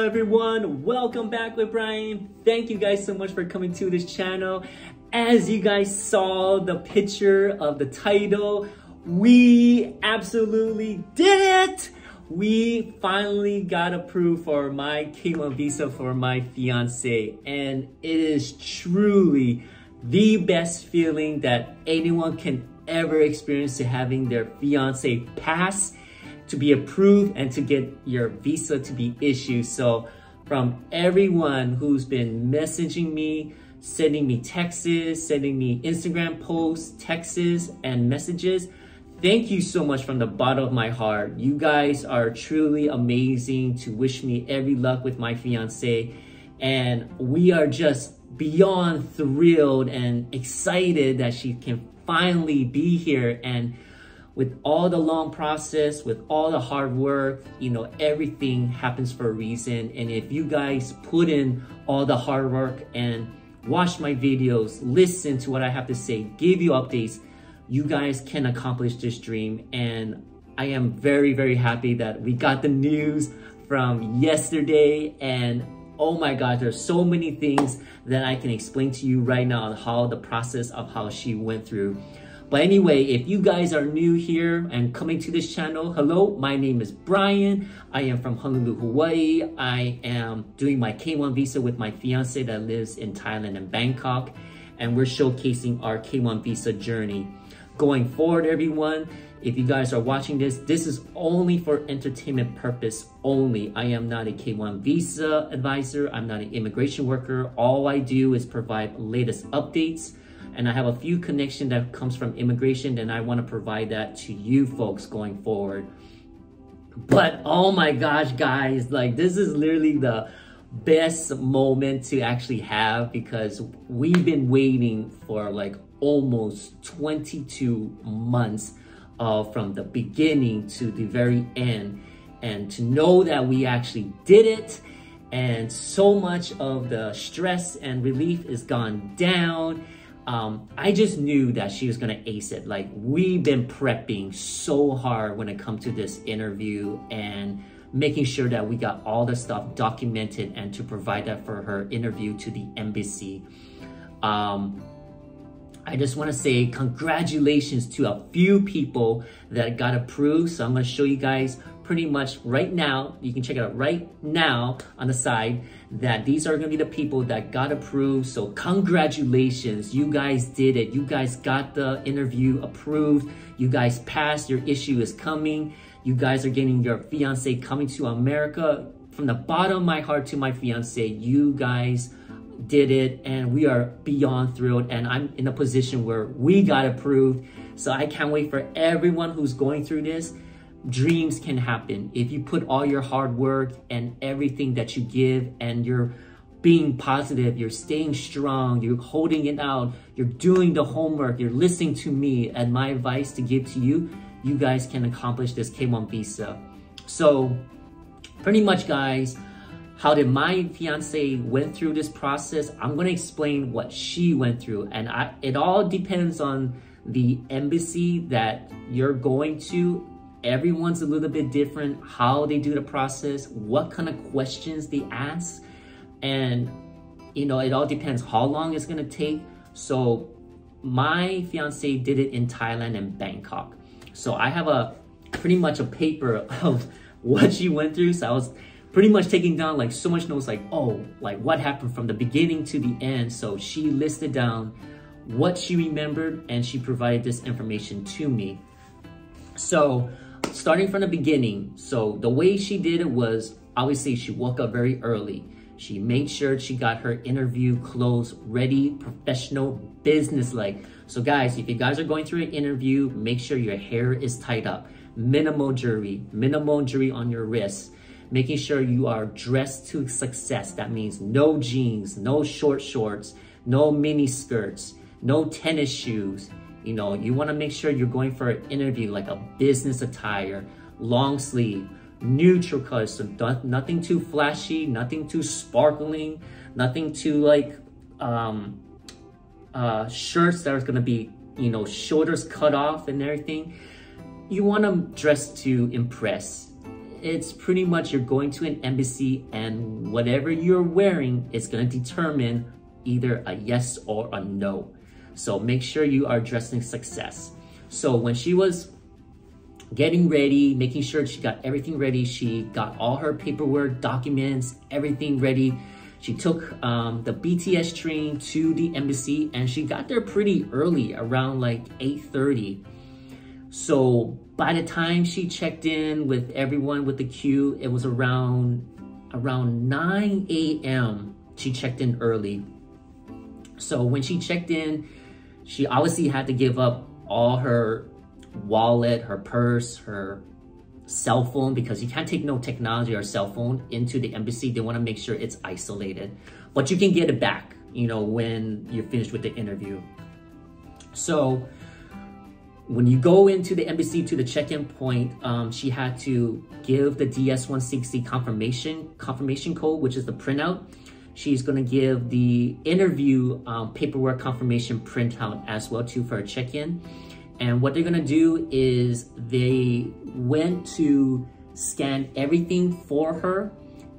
Hello everyone, welcome back with Brian. Thank you guys so much for coming to this channel. As you guys saw the picture of the title, we absolutely did it! We finally got approved for my K1 visa for my fiance, and it is truly the best feeling that anyone can ever experience, to having their fiance pass, to be approved, and to get your visa to be issued. So from everyone who's been messaging me, sending me texts, sending me Instagram posts, texts, and messages, thank you so much from the bottom of my heart. You guys are truly amazing to wish me every luck with my fiance. And we are just beyond thrilled and excited that she can finally be here. And with all the long process, with all the hard work, you know, everything happens for a reason. And if you guys put in all the hard work and watch my videos, listen to what I have to say, give you updates, you guys can accomplish this dream. And I am very, very happy that we got the news from yesterday. And oh my God, there's so many things that I can explain to you right now on how the process of how she went through. But anyway, if you guys are new here and coming to this channel, hello, my name is Brian. I am from Honolulu, Hawaii. I am doing my K1 visa with my fiance that lives in Thailand and Bangkok. And we're showcasing our K1 visa journey. Going forward, everyone, if you guys are watching this, this is only for entertainment purpose only. I am not a K1 visa advisor. I'm not an immigration worker. All I do is provide latest updates. And I have a few connections that comes from immigration, and I want to provide that to you folks going forward. But oh my gosh, guys, like this is literally the best moment to actually have, because we've been waiting for like almost 22 months from the beginning to the very end. And to know that we actually did it, and so much of the stress and relief is gone down. I just knew that she was gonna ace it. Like, we've been prepping so hard when it comes to this interview and making sure that we got all the stuff documented and to provide that for her interview to the embassy. I just want to say congratulations to a few people that got approved. So I'm going to show you guys pretty much right now. You can check it out right now on the side that these are going to be the people that got approved. So congratulations. You guys did it. You guys got the interview approved. You guys passed. Your issue is coming. You guys are getting your fiance coming to America. From the bottom of my heart to my fiance, you guys did it, and we are beyond thrilled. And I'm in a position where we got approved. So I can't wait for everyone who's going through this. Dreams can happen if you put all your hard work and everything that you give, and you're being positive, you're staying strong, you're holding it out, you're doing the homework, you're listening to me and my advice to give to you. You guys can accomplish this K1 visa. So pretty much, guys, how did my fiance went through this process? I'm gonna explain what she went through, and it all depends on the embassy that you're going to. Everyone's a little bit different, how they do the process, what kind of questions they ask, and you know, it all depends how long it's gonna take. So my fiance did it in Thailand and Bangkok. So I have pretty much a paper of what she went through. So I was pretty much taking down like so much notes, like, oh, like what happened from the beginning to the end. So she listed down what she remembered, and she provided this information to me. So starting from the beginning, so the way she did it was, obviously she woke up very early. She made sure she got her interview clothes ready, professional, business-like. So guys, if you guys are going through an interview, make sure your hair is tied up. Minimal jewelry on your wrists. Making sure you are dressed to success. That means no jeans, no short shorts, no mini skirts, no tennis shoes. You know, you want to make sure you're going for an interview like a business attire, long sleeve, neutral colors. So nothing too flashy, nothing too sparkling, nothing too like shirts that are going to be, you know, shoulders cut off and everything. You want to dress to impress. it's pretty much you're going to an embassy, and whatever you're wearing is going to determine either a yes or a no. So make sure you are dressing success. So when she was getting ready, making sure she got everything ready, she got all her paperwork, documents, everything ready. She took the BTS train to the embassy, and she got there pretty early, around like 8:30. So by the time she checked in with everyone with the queue, it was around 9 a.m. She checked in early. So when she checked in, she obviously had to give up all her wallet, her purse, her cell phone, because you can't take no technology or cell phone into the embassy. They want to make sure it's isolated, but you can get it back, you know, when you're finished with the interview. So when you go into the embassy to the check-in point, she had to give the DS-160 confirmation code, which is the printout. She's going to give the interview paperwork confirmation printout as well too for a check-in. And what they're going to do is they went to scan everything for her,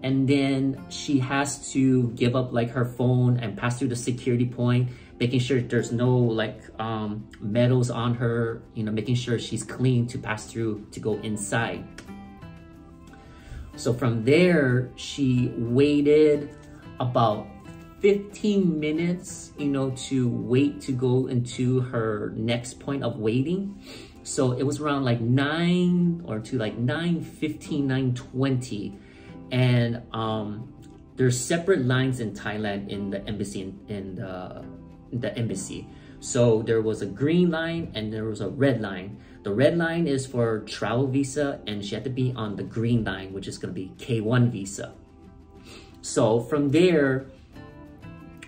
and then she has to give up like her phone and pass through the security point, making sure there's no like metals on her, you know, making sure she's clean to pass through to go inside. So from there, she waited about 15 minutes, you know, to wait to go into her next point of waiting. So it was around like 9 or to like 9:15, 9:20. And there's separate lines in Thailand in the embassy, in the embassy. So there was a green line and there was a red line. The red line is for travel visa, and she had to be on the green line, which is going to be K1 visa. So from there,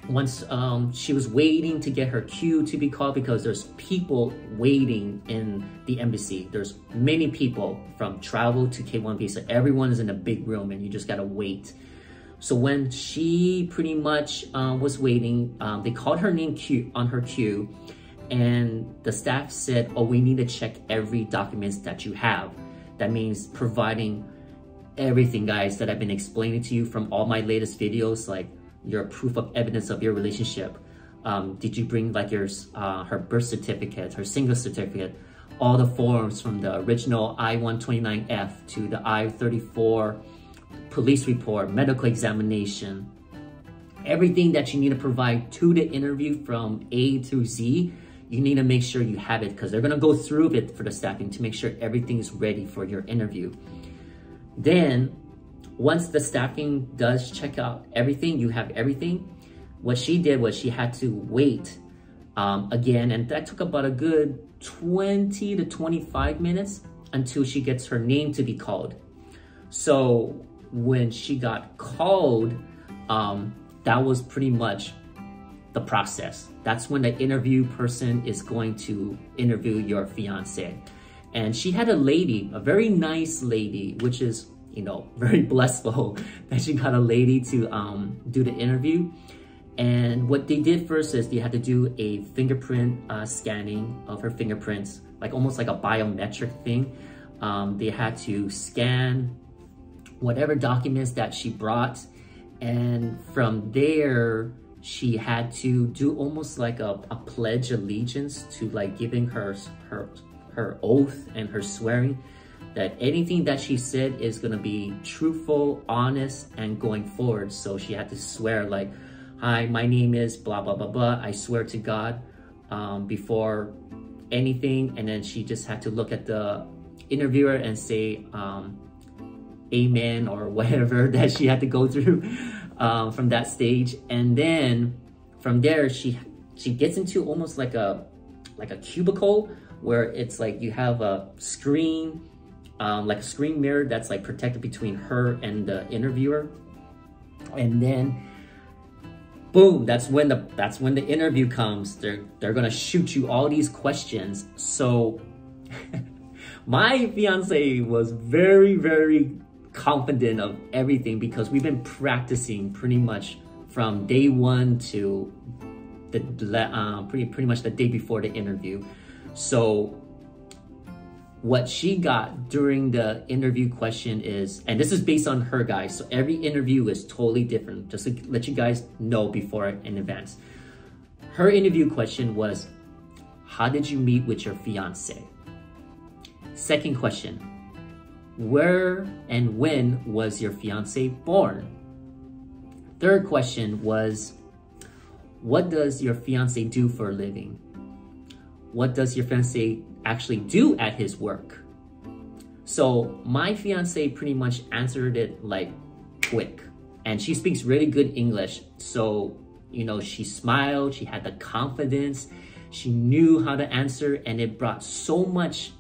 once she was waiting to get her queue to be called, because there's people waiting in the embassy. There's many people from travel to K1 visa. Everyone is in a big room and you just gotta wait. So when she pretty much was waiting, they called her name on her queue, and the staff said, oh, we need to check every documents that you have. That means providing everything, guys, that I've been explaining to you from all my latest videos, like your proof of evidence of your relationship. Did you bring like her birth certificate, her single certificate, all the forms from the original I-129F to the I-34 police report, medical examination, everything that you need to provide to the interview from A through Z. You need to make sure you have it, because they're gonna go through it for the staffing to make sure everything is ready for your interview. Then once the staffing does check out everything, you have everything. What she did was she had to wait again, and that took about a good 20 to 25 minutes until she gets her name to be called. So when she got called, that was pretty much the process. That's when the interview person is going to interview your fiance. And she had a lady, a very nice lady, which is, you know, very blissful that she got a lady to do the interview. And what they did first is they had to do a fingerprint scanning of her fingerprints, like almost like a biometric thing. They had to scan whatever documents that she brought, and from there she had to do almost like a pledge allegiance to like giving her oath and her swearing that anything that she said is going to be truthful, honest, and going forward. So she had to swear like, hi, my name is blah, blah, blah, blah. I swear to God before anything. And then she just had to look at the interviewer and say amen or whatever that she had to go through from that stage. And then from there, she gets into almost like a cubicle where it's like you have a screen, like a screen mirror that's like protected between her and the interviewer. And then boom, that's when the interview comes. They're gonna shoot you all these questions. So my fiance was very, very confident of everything, because we've been practicing pretty much from day one to the pretty much the day before the interview. So what she got during the interview question is, and this is based on her, guys, so every interview is totally different, just to let you guys know before in advance. Her interview question was, how did you meet with your fiance? Second question, where and when was your fiance born? Third question was, what does your fiance do for a living? What does your fiance actually do at his work? So my fiance pretty much answered it like quick, and she speaks really good English. So, you know, she smiled, she had the confidence, she knew how to answer, and it brought so much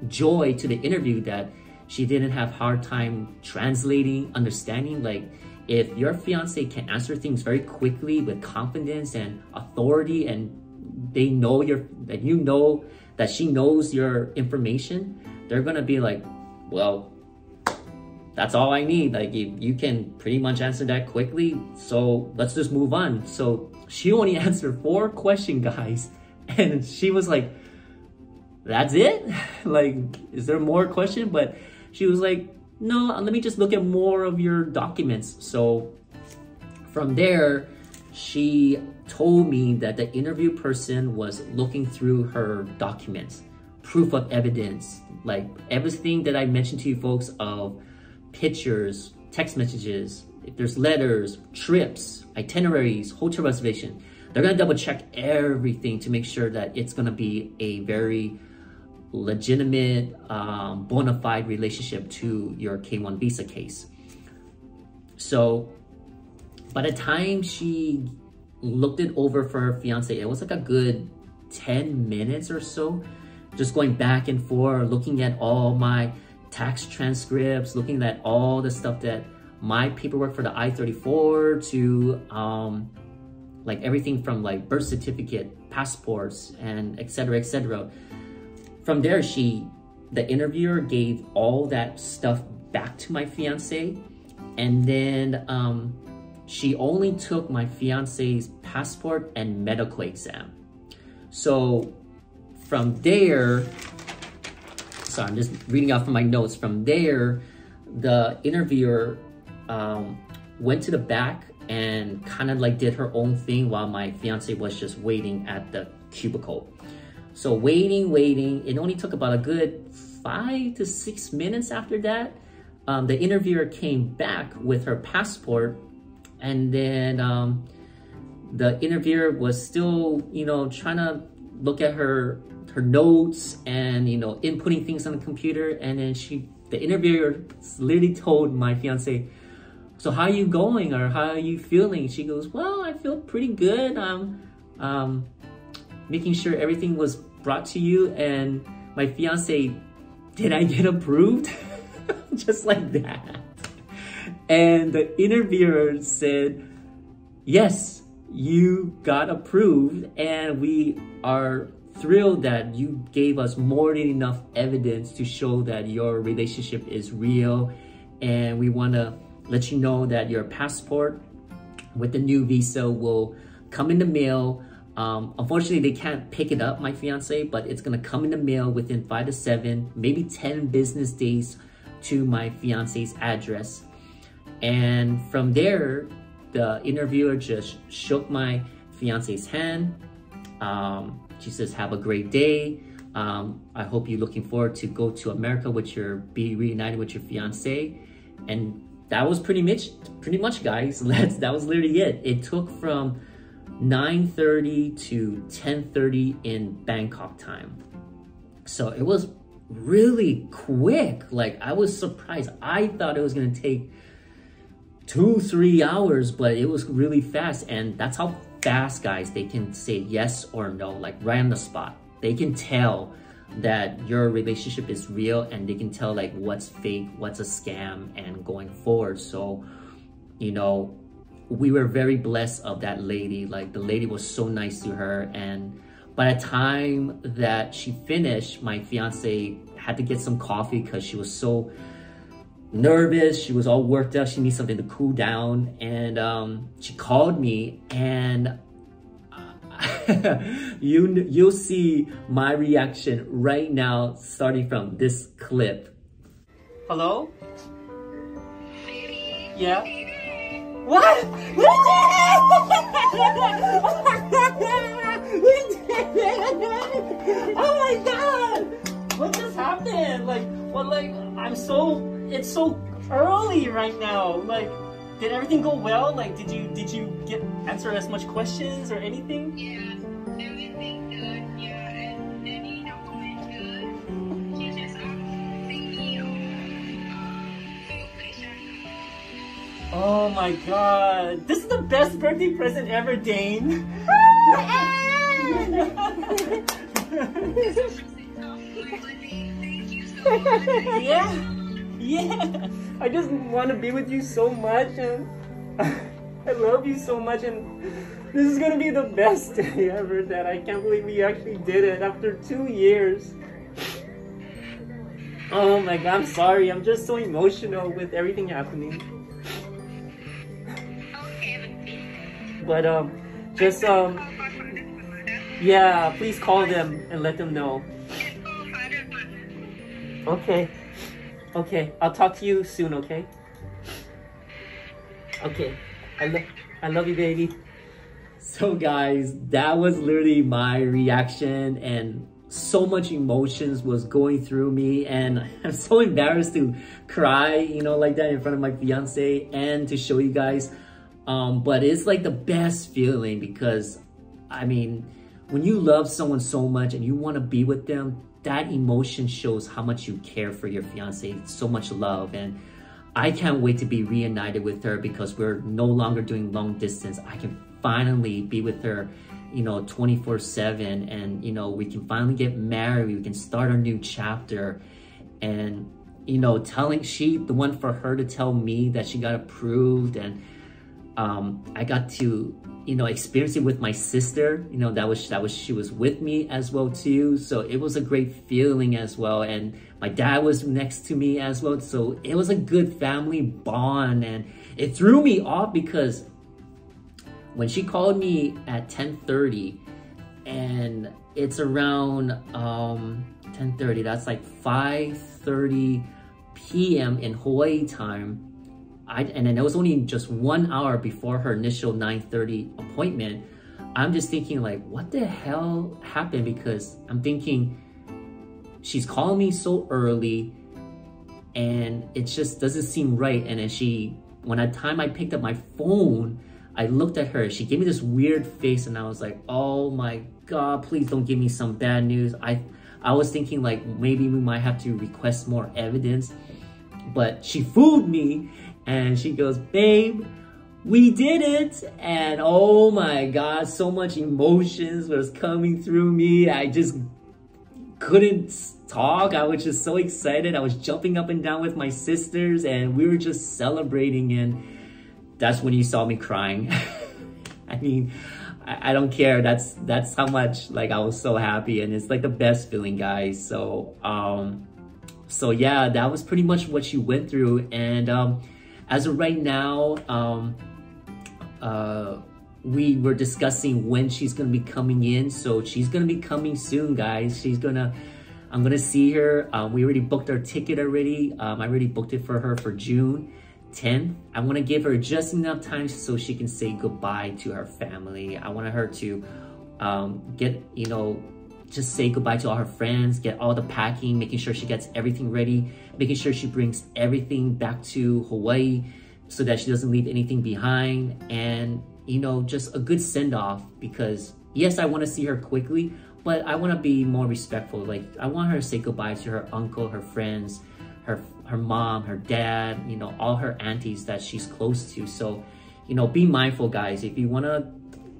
joy to the interview that she didn't have hard time translating, understanding. Like, if your fiance can answer things very quickly with confidence and authority, and they know that you know that she knows your information, they're gonna be like, well, that's all I need. Like, you can pretty much answer that quickly, so let's just move on. So she only answered 4 questions, guys, and she was like, that's it? Like, is there more question? But she was like, no, let me just look at more of your documents. So from there, she told me that the interview person was looking through her documents, proof of evidence, like everything that I mentioned to you folks of pictures, text messages, if there's letters, trips, itineraries, hotel reservation. They're gonna double check everything to make sure that it's gonna be a very legitimate, bona fide relationship to your K1 visa case. So by the time she looked it over for her fiance, it was like a good 10 minutes or so, just going back and forth, looking at all my tax transcripts, looking at all the stuff that my paperwork for the I-34 to like everything from like birth certificate, passports, and etc., etc. From there, the interviewer gave all that stuff back to my fiance, and then she only took my fiance's passport and medical exam. So from there, sorry, I'm just reading off from my notes. From there, the interviewer went to the back and kind of like did her own thing while my fiance was just waiting at the cubicle. So waiting, it only took about a good 5 to 6 minutes after that. The interviewer came back with her passport, and then the interviewer was still, you know, trying to look at her notes and, you know, inputting things on the computer. And then the interviewer literally told my fiance, so how are you going, or how are you feeling? She goes, well, I feel pretty good. I'm making sure everything was brought to you. And my fiance, did I get approved? Just like that. And the interviewer said, yes, you got approved, and we are thrilled that you gave us more than enough evidence to show that your relationship is real, and we want to let you know that your passport with the new visa will come in the mail. Unfortunately, they can't pick it up, my fiance, but it's gonna come in the mail within 5 to 7, maybe 10 business days to my fiance's address. And from there, the interviewer just shook my fiance's hand. She says, have a great day. I hope you're looking forward to go to America be reunited with your fiance. And that was pretty much, guys. That was literally it. It took from 9:30 to 10:30 in Bangkok time. So it was really quick. Like, I was surprised. I thought it was gonna take 2-3 hours, but it was really fast. And that's how fast, guys, they can say yes or no, like right on the spot. They can tell that your relationship is real, and they can tell like what's fake, what's a scam, and going forward. So, you know, we were very blessed of that lady. Like, the lady was so nice to her. And by the time that she finished, my fiance had to get some coffee because she was so nervous. She was all worked up. She needs something to cool down. And she called me, and You'll see my reaction right now, starting from this clip. Hello? Yeah? What? We did it! We did it! Oh my god! What just happened? Like, well, like, it's so early right now. Like, did everything go well? Like, did you answer as much questions or anything? Yeah, everything good. Yeah, and any document good. She just asking me few questions. Oh my god. This is the best birthday present ever, Dane. Thank you so much. Yeah. I just want to be with you so much, and I love you so much, and this is gonna be the best day ever. That I can't believe we actually did it after 2 years. Oh my god, I'm sorry. I'm just so emotional with everything happening. Okay, But just yeah, please call them and let them know. Okay. Okay, I'll talk to you soon, okay? Okay, I love you, baby. So guys, that was literally my reaction, and so much emotions was going through me, and I'm so embarrassed to cry, you know, like that in front of my fiance and to show you guys. But it's like the best feeling, because I mean, when you love someone so much and you want to be with them, that emotion shows how much you care for your fiance. So much love, and I can't wait to be reunited with her, because we're no longer doing long distance. I can finally be with her, you know, 24/7, and you know, we can finally get married. We can start a new chapter, and you know, the one for her to tell me that she got approved, and I got to, you know, experience it with my sister. You know, she was with me as well too. So it was a great feeling as well. And my dad was next to me as well. So it was a good family bond, and it threw me off because when she called me at 10:30, and it's around 10:30, that's like 5:30 p.m. in Hawaii time. And then it was only just 1 hour before her initial 9:30 appointment. I'm just thinking like, what the hell happened? Because I'm thinking, she's calling me so early, and it just doesn't seem right. And then when the time I picked up my phone, I looked at her, she gave me this weird face, and I was like, oh my God, please don't give me some bad news. I was thinking like, maybe we might have to request more evidence, but she fooled me. And she goes, babe, we did it. And oh my God, so much emotions was coming through me. I just couldn't talk. I was just so excited. I was jumping up and down with my sisters, and we were just celebrating. And that's when you saw me crying. I mean, I don't care. That's how much, like, I was so happy, and it's like the best feeling, guys. So yeah, that was pretty much what she went through. And as of right now, we were discussing when she's gonna be coming in. So she's gonna be coming soon, guys. I'm gonna see her. We already booked our ticket already. I already booked it for her for June 10th. I wanna give her just enough time so she can say goodbye to her family. I want her to just say goodbye to all her friends, get all the packing, making sure she gets everything ready, making sure she brings everything back to Hawaii so that she doesn't leave anything behind, and, you know, just a good send-off. Because yes, I want to see her quickly, but I want to be more respectful. Like, I want her to say goodbye to her uncle, her friends, her mom, her dad, you know, all her aunties that she's close to. So, you know, be mindful, guys. If you want to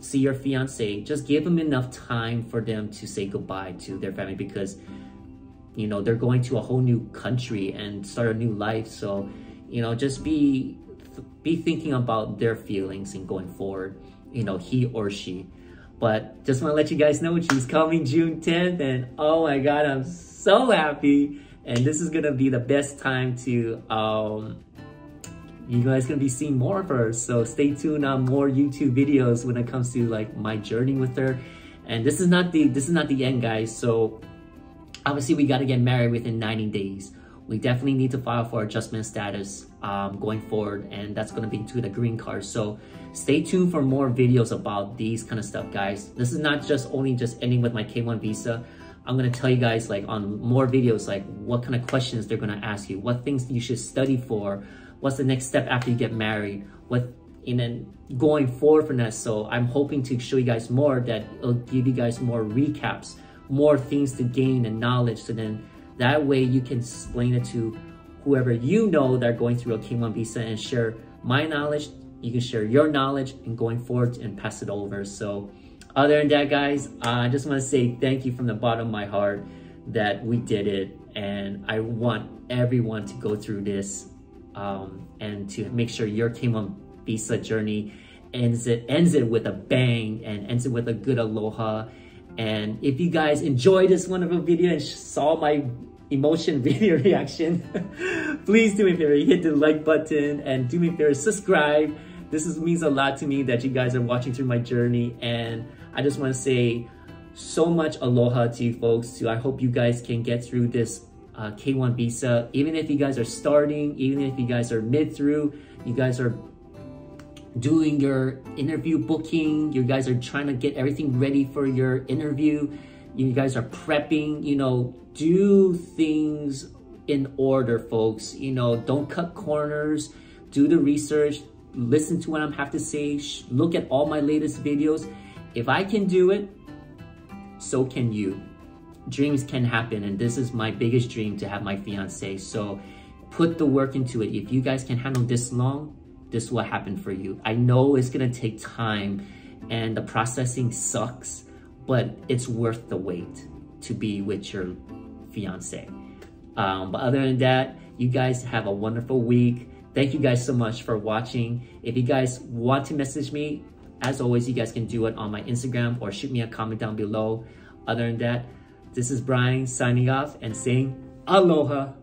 see your fiance, just give them enough time for them to say goodbye to their family, because, you know, they're going to a whole new country and start a new life. So, you know, just be thinking about their feelings and going forward, you know, he or she. But just want to let you guys know she's coming June 10th, and oh my God, I'm so happy. And this is gonna be the best time to you guys gonna be seeing more of her. So stay tuned on more YouTube videos when it comes to like my journey with her, And this is not the end, guys. So obviously we got to get married within 90 days. We definitely need to file for adjustment status going forward, and that's going to be to the green card. So stay tuned for more videos about these kind of stuff, guys. This is not just ending with my K1 visa. I'm going to tell you guys like on more videos, like what kind of questions they're going to ask you, what things you should study for, what's the next step after you get married, and then going forward from that. So I'm hoping to show you guys more, that it'll give you guys more recaps, more things to gain and knowledge. So then that way you can explain it to whoever you know that are going through a K1 visa, and share my knowledge. You can share your knowledge and going forward and pass it over. So other than that, guys, I just want to say thank you from the bottom of my heart that we did it. And I want everyone to go through this and to make sure your K1 visa journey ends it with a bang and ends it with a good aloha. And if you guys enjoyed this wonderful video and saw my emotion video reaction, please do me a favor, hit the like button, and do me a favor, subscribe. This means a lot to me that you guys are watching through my journey. And I just want to say so much aloha to you folks. I hope you guys can get through this K1 visa. Even if you guys are starting, even if you guys are mid through, you guys are doing your interview booking, you guys are trying to get everything ready for your interview, you guys are prepping, do things in order, folks. Don't cut corners, do the research, listen to what I have to say, look at all my latest videos. If I can do it, so can you. Dreams can happen, and this is my biggest dream, to have my fiance. So put the work into it. If you guys can handle this long, this will happen for you. I know it's gonna take time and the processing sucks, but it's worth the wait to be with your fiance. But other than that, you guys have a wonderful week. Thank you guys so much for watching. If you guys want to message me, as always, you guys can do it on my Instagram or shoot me a comment down below. Other than that, this is Brian signing off and saying aloha.